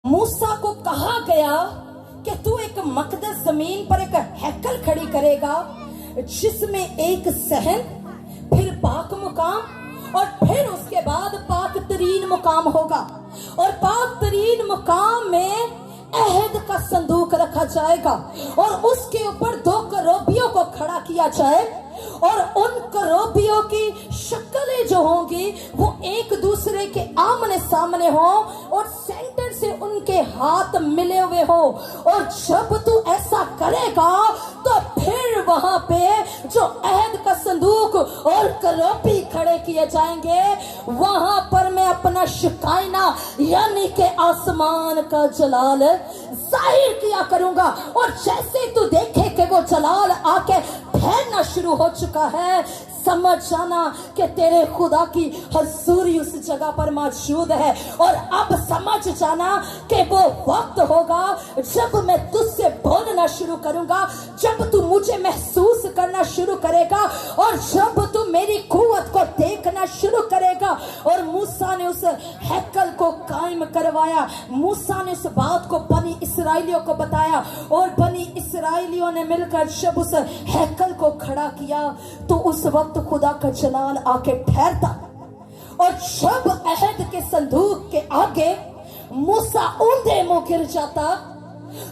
मूसा को कहा गया कि तू एक मकदस जमीन पर एक हैकल खड़ी करेगा जिसमें एक सहन, फिर पाक मुकाम और फिर उसके बाद पाक तरीन मुकाम होगा। और पाक तरीन मुकाम में अहद का संदूक रखा जाएगा और उसके ऊपर 2 करोबियों को खड़ा किया जाए और उन करोबियों की शक्लें जो होंगी वो एक दूसरे के आमने सामने हो और सेंटर से उनके हाथ मिले हुए हो। और जब तू ऐसा करेगा तो फिर वहां पे जो अहद का संदूक और करोबी खड़े किए जाएंगे, वहां पर मैं अपना शिकायना यानी के आसमान का जलाल जाहिर किया करूंगा। और जैसे तू देखे कि वो जलाल आके ठहरना शुरू हो चुका है, समझ जाना कि तेरे खुदा की हजूरी उस जगह पर मौजूद है। और अब समझ जाना कि वो वक्त होगा जब मैं तुझसे बोलना शुरू करूंगा, जब तू मुझे महसूस करना शुरू करेगा और जब तू मेरी कुव्वत को देखना शुरू करेगा। और मूसा ने उस हैकल को कायम करवाया। मूसा ने उस बात को बनी इसराइलियों को बताया और बनी इसराइलियों ने मिलकर जब उस हैकल को खड़ा किया तो उस वक्त खुदा का जलाल आके ठहरता। और जब अहद के संदूक के आगे मूसा ऊंधे मुंह गिर जाता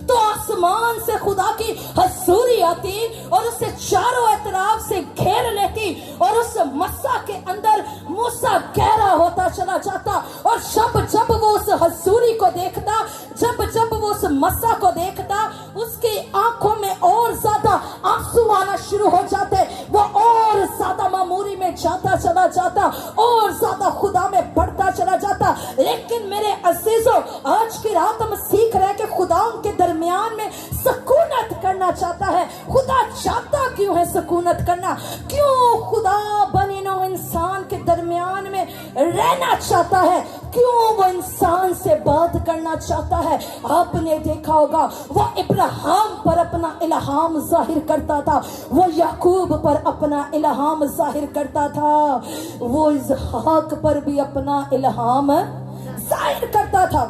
तो आसमान से खुदा की हजूरी आती और उसे चारों तरफ से घेर लेती और उस मस्सा के अंदर मूसा गहरा होता चला जाता। और जब वो उस हजूरी को देखता, जब वो उस मस्सा को देखता, उसकी आंखों में और ज्यादा आंसू आना शुरू हो जाते। वो और ज्यादा मामूरी में जाता चला जाता और ज्यादा खुदा में बढ़ता चला जाता। लेकिन मेरे अजीजों, आज की रात हम सीख रहे हैं कि खुदा उनके दरमियान में सुकूनत करना चाहता है। खुदा चाहता क्यों है सुकूनत करना? क्यों खुदा बनी नौ इंसान के दरमियान में रहना चाहता है? क्यों वो इंसान से बात करना चाहता है? आपने देखा होगा वो इब्राहिम पर अपना इल्हाम जाहिर करता था, वो याकूब पर अपना इल्हाम जाहिर करता था, वो इसहाक पर भी अपना इल्हाम जाहिर करता था।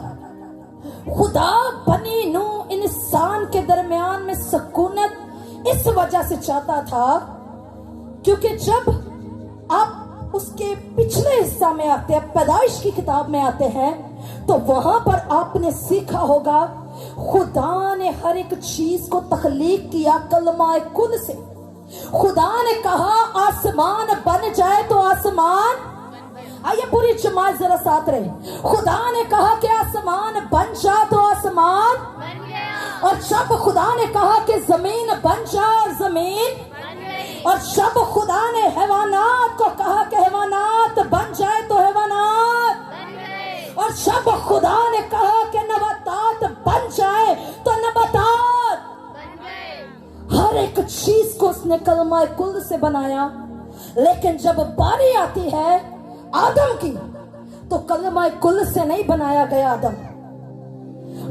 खुदा बनी नू इंसान के दरमियान में सुकूनत इस वजह से चाहता था क्योंकि जब आप उसके पिछले हिस्सा में आते हैं, पैदाइश की किताब में आते हैं, तो वहां पर आपने सीखा होगा खुदा ने हर एक चीज को तख्लीक किया कलमा कुल से। खुदा ने कहा आसमान बन जाए तो आसमान, आइए पूरी जमात जरा साथ रहे। खुदा ने कहा कि आसमान बन जा तो आसमान बन गया। और जब खुदा ने कहा कि जमीन बन जा और जमीन बन गई। और जब खुदा ने हैवानात को कहा कि हैवानात बन जाए तो हैवानात बन गए। और जब खुदा ने कहा कि नबातात बन जाए तो नबातात बन गए। हर एक चीज को उसने कलमा कुल से बनाया। लेकिन जब बारी आती है आदम की तो कलमा कुल से नहीं बनाया गया, आदम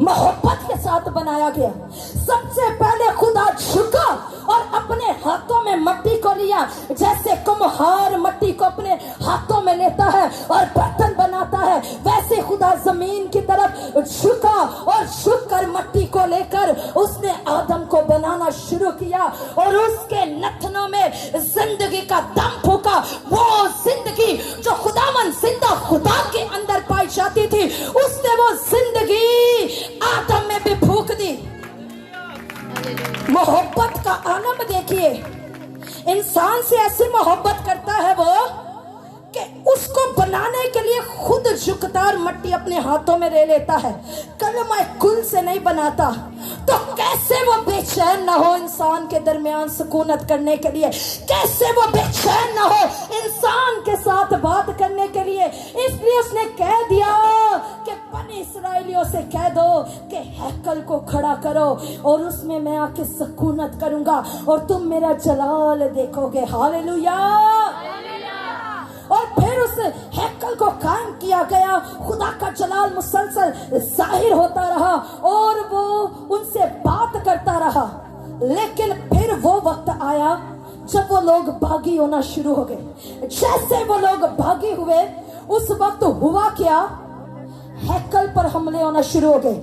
मोहब्बत के साथ बनाया गया। सबसे पहले खुदा झुका और अपने हाथों में मट्टी को लिया, जैसे कुम्हार मट्टी को अपने हाथों में लेता है और बर्तन बनाता है, वैसे खुदा जमीन की तरफ झुका और झुक कर मट्टी को लेकर उसने आदम को बनाना शुरू किया। और उसके नथनों में जिंदगी का दम फूका। वो जिंदगी जो खुदावन जिंदा खुदा के अंदर पाई जाती थी, उसने वो जिंदगी आदम में भी फूक दी। मोहब्बत का आनंद देखिए, इंसान से ऐसी मोहब्बत करता है वो कि उसको बनाने के लिए खुद झुकता और मट्टी अपने हाथों में ले लेता है, कलमा कुल से नहीं बनाता। तो कैसे वो बेचैन ना हो इंसान के दरमियान सुकूनत करने के लिए? कैसे वो बेचैन ना हो इंसान के साथ बात करने के लिए? इसलिए उसने कह दिया कि बनी इसराइलियों से कह दो कि हैकल को खड़ा करो और उसमें मैं आके सुकूनत करूंगा और तुम मेरा जलाल देखोगे। हालेलुया। और फिर उस हैकल को कायम किया गया। खुदा का जलाल मुसलसल जाहिर होता रहा और वो उनसे बात करता रहा। लेकिन फिर वो वक्त आया जब वो लोग भागी होना शुरू हो गए। जैसे वो लोग भागी हुए, उस वक्त हुआ क्या? हैकल पर हमले होना शुरू हो गए।